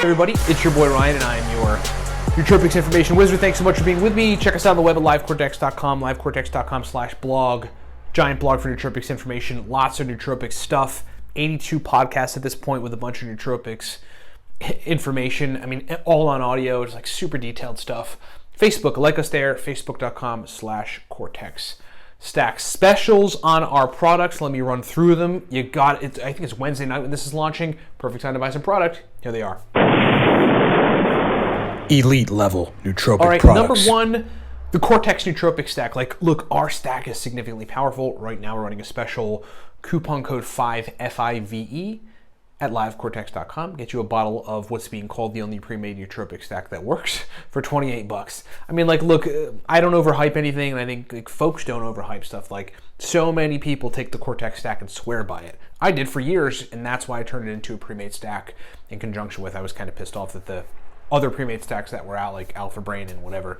everybody? It's your boy Ryan, and I am your Nootropics Information Wizard. Thanks so much for being with me. Check us out on the web at livecortex.com, livecortex.com/blog. Giant blog for nootropics information. Lots of nootropics stuff. 82 podcasts at this point with a bunch of nootropics information. I mean, all on audio. It's like super detailed stuff. Facebook, like us there, facebook.com/cortex. Stack specials on our products. Let me run through them. You got it. I think it's Wednesday night when this is launching. Perfect time to buy some product. Here they are. Elite level nootropic All right, products. number one, the Cortex nootropic stack. Like, look, our stack is significantly powerful. Right now, we're running a special coupon code 5FIVE at livecortex.com. Get you a bottle of what's being called the only pre-made nootropic stack that works for $28. I mean, like, look, I don't overhype anything, and I think like, folks don't overhype stuff. Like, so many people take the Cortex stack and swear by it. I did for years, and that's why I turned it into a pre-made stack in conjunction with, I was kind of pissed off that the other pre-made stacks that were out, like Alpha Brain and whatever,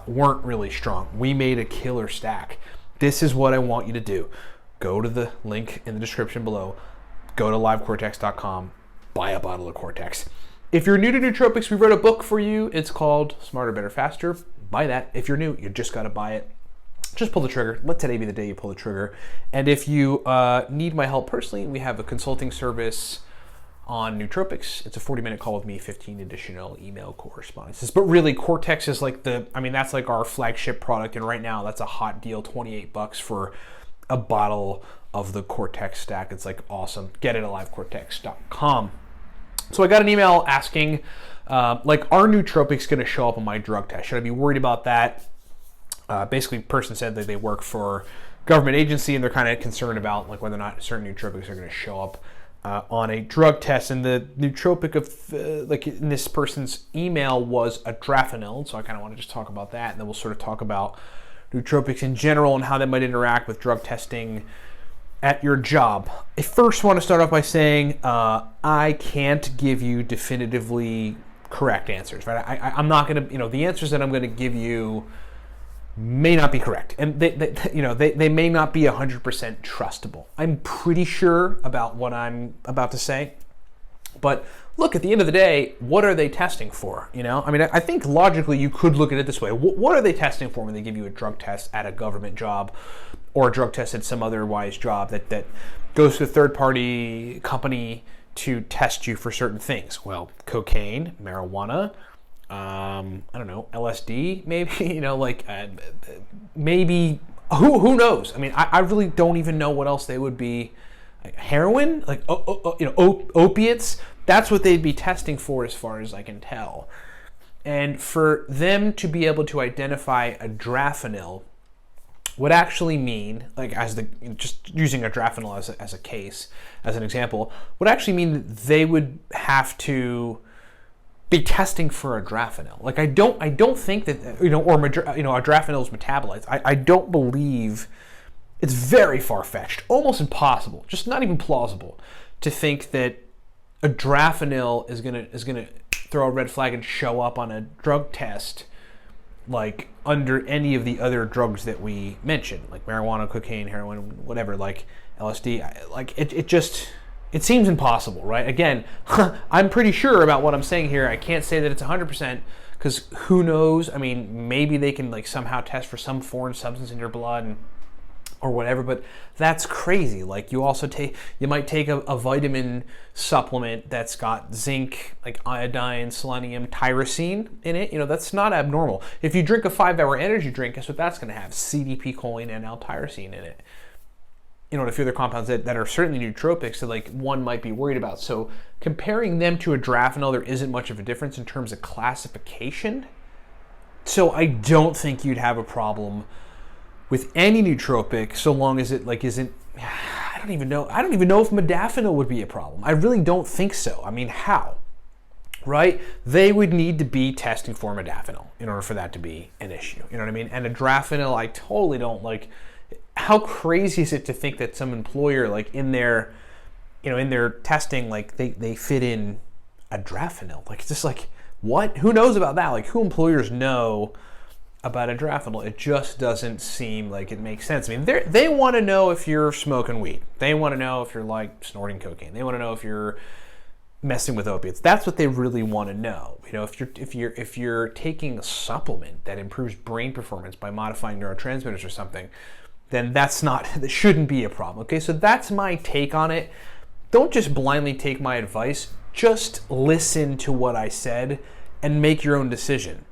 weren't really strong. We made a killer stack. This is what I want you to do. Go to the link in the description below. Go to livecortex.com, buy a bottle of Cortex. If you're new to nootropics, we wrote a book for you. It's called Smarter, Better, Faster. Buy that. If you're new, you just got to buy it. Just pull the trigger. Let today be the day you pull the trigger. And if you need my help personally, we have a consulting service on nootropics. It's a 40-minute call with me, 15 additional email correspondences. But really, Cortex is like that's like our flagship product. And right now, that's a hot deal, $28 for a bottle of the Cortex stack. It's like awesome. Get it at livecortex.com. So I got an email asking, like, are nootropics going to show up on my drug test? Should I be worried about that? Basically, the person said that they work for a government agency and they're kind of concerned about like whether or not certain nootropics are going to show up on a drug test. And the nootropic of like in this person's email was adrafenil. So I kind of want to just talk about that, and then we'll sort of talk about nootropics in general and how that might interact with drug testing at your job. I first want to start off by saying I can't give you definitively correct answers, right? I'm not going to, the answers that I'm going to give you may not be correct, and they may not be 100% trustable. I'm pretty sure about what I'm about to say, but look, at the end of the day, what are they testing for? I mean, I think logically you could look at it this way. What are they testing for when they give you a drug test at a government job or a drug test at some otherwise job that goes to a third-party company to test you for certain things? Well, cocaine, marijuana, I don't know, LSD, maybe, maybe, who knows? I mean, I really don't even know what else they would be. Heroin, like, opiates. That's what they'd be testing for, as far as I can tell. And for them to be able to identify adrafenil would actually mean, like, just using adrafenil as a case, as an example, would actually mean that they would have to be testing for adrafenil. Like, I don't think that, adrafenil's metabolites. I don't believe. It's very far-fetched, almost impossible, just not even plausible, to think that adrafenil is gonna throw a red flag and show up on a drug test like under any of the other drugs that we mentioned, like marijuana, cocaine, heroin, whatever, like LSD. Like it seems impossible, right? Again, I'm pretty sure about what I'm saying here. I can't say that it's 100% because who knows? I mean, maybe they can like somehow test for some foreign substance in your blood or whatever, but that's crazy. Like you might take a vitamin supplement that's got zinc, like iodine, selenium, tyrosine in it. That's not abnormal. If you drink a 5-hour energy drink, guess what that's going to have? CDP, choline, and L-tyrosine in it. And a few other compounds that are certainly nootropics that like one might be worried about. So comparing them to adrafenil, there isn't much of a difference in terms of classification. So I don't think you'd have a problem with any nootropic, so long as it like isn't. I don't even know if modafinil would be a problem. I really don't think so. I mean, how? Right? They would need to be testing for modafinil in order for that to be an issue. You know what I mean? And adrafenil, I totally don't like. How crazy is it to think that some employer, like in their testing, like they fit in adrafenil? Like it's just like what? Who knows about that? Like who employers know about adrafenil? It just doesn't seem like it makes sense. I mean, they want to know if you're smoking weed. They want to know if you're like snorting cocaine. They want to know if you're messing with opiates. That's what they really want to know. You know, if you're taking a supplement that improves brain performance by modifying neurotransmitters or something, then that shouldn't be a problem. Okay, so that's my take on it. Don't just blindly take my advice. Just listen to what I said and make your own decision.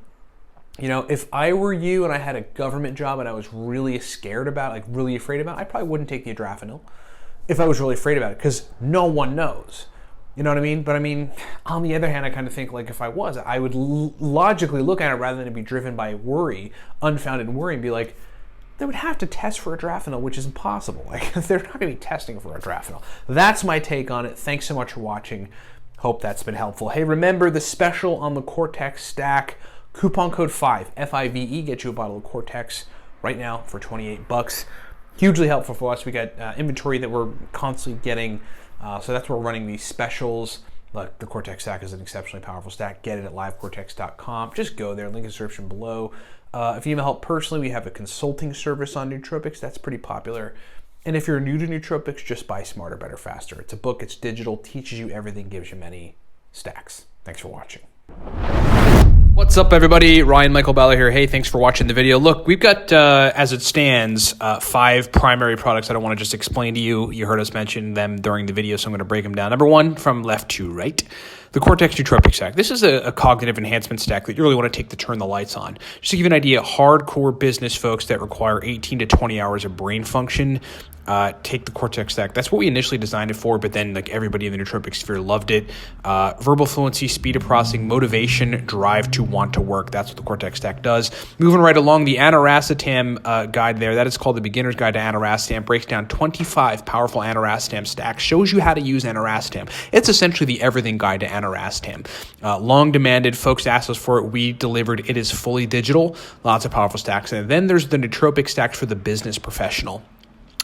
You know, if I were you and I had a government job and I was really scared about, like really afraid about, I probably wouldn't take the Adrafinil if I was really afraid about it, because no one knows. You know what I mean? But I mean, on the other hand, I kind of think like if I was, I would logically look at it rather than be driven by worry, unfounded worry, and be like, they would have to test for Adrafinil, which is impossible. Like, they're not going to be testing for Adrafinil. That's my take on it. Thanks so much for watching. Hope that's been helpful. Hey, remember the special on the Cortex stack, coupon code 5, F-I-V-E, get you a bottle of Cortex right now for $28. Hugely helpful for us. We got inventory that we're constantly getting. So that's where we're running these specials. Look, the Cortex stack is an exceptionally powerful stack. Get it at livecortex.com. Just go there, link in the description below. If you need help personally, we have a consulting service on nootropics. That's pretty popular. And if you're new to nootropics, just buy Smarter, Better, Faster. It's a book, it's digital, teaches you everything, gives you many stacks. Thanks for watching. What's up, everybody? Ryan Michael Balla here. Hey, thanks for watching the video. Look, we've got, as it stands, 5 primary products that I want to just explain to you. You heard us mention them during the video, so I'm going to break them down. Number 1, from left to right, the Cortex Nootropics stack. This is a cognitive enhancement stack that you really want to take to turn the lights on. Just to give you an idea, hardcore business folks that require 18 to 20 hours of brain function, take the Cortex stack. That's what we initially designed it for, but then like everybody in the nootropic sphere loved it. Verbal fluency, speed of processing, motivation, drive to want to work. That's what the Cortex stack does. Moving right along, the aniracetam guide there, that is called the Beginner's Guide to Aniracetam, breaks down 25 powerful aniracetam stacks, shows you how to use aniracetam. It's essentially the everything guide to aniracetam. Long demanded, folks asked us for it, we delivered. It is fully digital, lots of powerful stacks. And then there's the nootropic stacks for the business professional.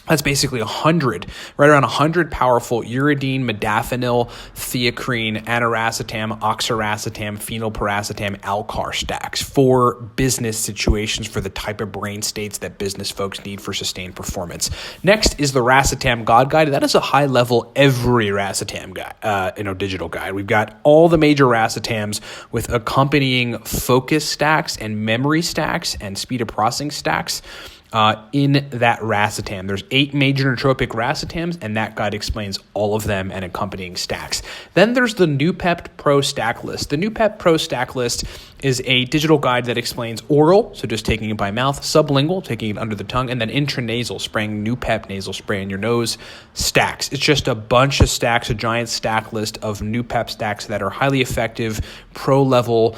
That's basically 100, right around 100 powerful uridine, modafinil, theacrine, aniracetam, oxiracetam, phenylpiracetam, alcar stacks for business situations, for the type of brain states that business folks need for sustained performance. Next is the racetam God Guide. That is a high-level every racetam guide, digital guide. We've got all the major racetams with accompanying focus stacks and memory stacks and speed of processing stacks. In that racetam. There's 8 major nootropic racetams, and that guide explains all of them and accompanying stacks. Then there's the Noopept Pro Stack List. The Noopept Pro Stack List is a digital guide that explains oral, so just taking it by mouth, sublingual, taking it under the tongue, and then intranasal, spraying Noopept nasal spray in your nose, stacks. It's just a bunch of stacks, a giant stack list of Noopept stacks that are highly effective, pro-level,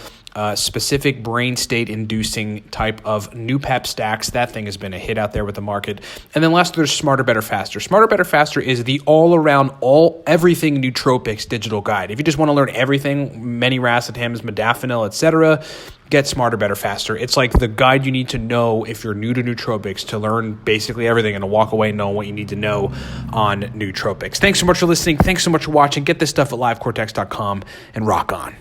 specific brain state inducing type of Noopept stacks. That thing has been a hit out there with the market. And then last, there's Smarter, Better, Faster. Smarter, Better, Faster is the all-around, everything nootropics digital guide. If you just want to learn everything, many racetams, modafinil, etc., get Smarter, Better, Faster. It's like the guide you need to know if you're new to nootropics, to learn basically everything and to walk away knowing what you need to know on nootropics. Thanks so much for listening. Thanks so much for watching. Get this stuff at livecortex.com and rock on.